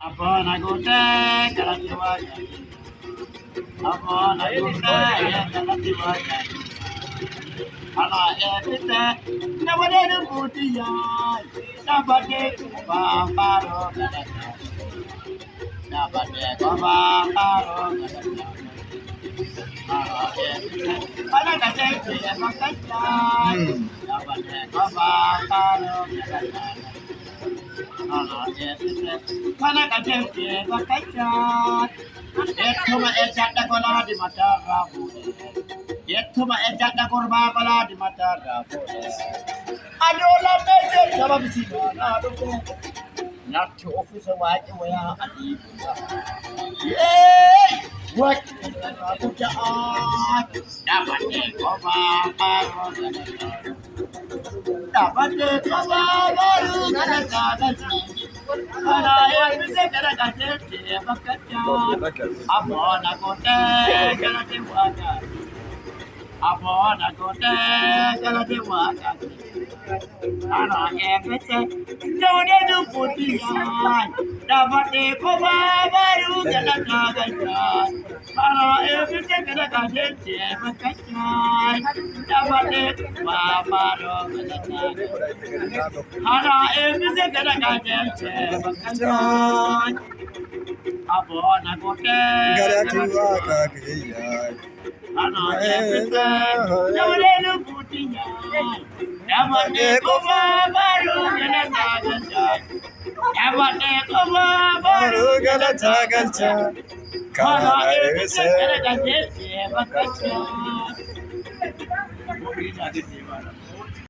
Upon a good day, Kalatiwaka. Upon a good day, Kalatiwaka. Ala everything, never did a good yard. Nobody to Bambaro, nobody to Bambaro. Ala everything, I like a day, I'm a cat. Nobody to Bambaro. Mana kajemke bakacha Yetuma ejada kola di matara bude Yetuma ejada korba kola di matara bude Adola meje jaba bisina na do Not to office white where adi Yay What Abuja Dabate koba paro Dabate koba baru gana gana Ana evise gana gana bakacha Abona kote gana tiwaka Abona kote gana tiwaka Ana evise Jode du puti ya Dabate koba baru gana gana Ana evise gana gana bakacha Dabate koba baru gana Ana evise gana gana bakacha Abona kote Garatuwa kakiya. Ana evise Jode du puti ya Dabate koba baru gana gana Dabate koba baru Baru galata galcha. Ana Kana evise evise. gana gana bakacha